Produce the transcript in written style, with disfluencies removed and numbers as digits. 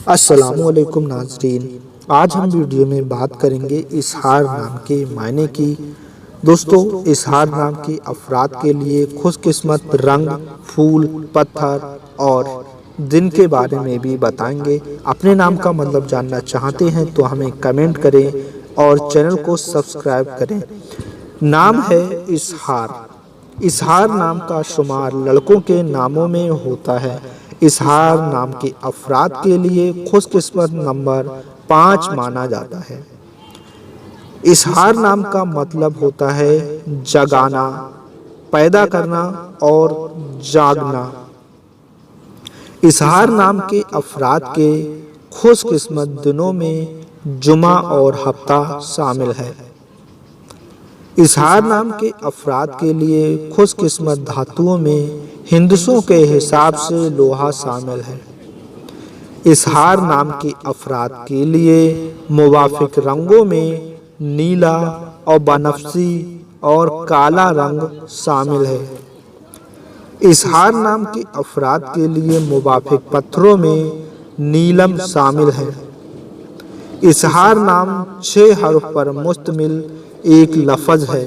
अस्सलामुअलैकुम नाज़रीन, आज हम वीडियो में बात करेंगे इजहार नाम के मायने की। दोस्तों, इजहार नाम के अफराद के लिए खुशकिस्मत रंग, फूल, पत्थर और दिन के बारे में भी बताएंगे। अपने नाम का मतलब जानना चाहते हैं तो हमें कमेंट करें और चैनल को सब्सक्राइब करें। नाम है इजहार। इजहार नाम का शुमार लड़कों के नामों में होता है। इजहार नाम के अफराद के लिए खुशकिस्मत नंबर 5 माना जाता है। इजहार नाम का मतलब होता है जगाना, पैदा करना और जागना। इजहार नाम के अफराद के खुशकिस्मत दिनों में जुमा और हफ्ता शामिल है। इजहार नाम के अफराद के लिए खुशकिस्मत धातुओं में हिंदुओं के हिसाब से लोहा शामिल है। इजहार नाम के अफराद के लिए मुवाफिक रंगों में नीला और बनफसी और काला रंग शामिल है। इजहार नाम के अफराद के लिए मुवाफिक पत्थरों में नीलम शामिल है। इजहार नाम 6 हर्फ पर मुश्तमिल एक लफ्ज़ है।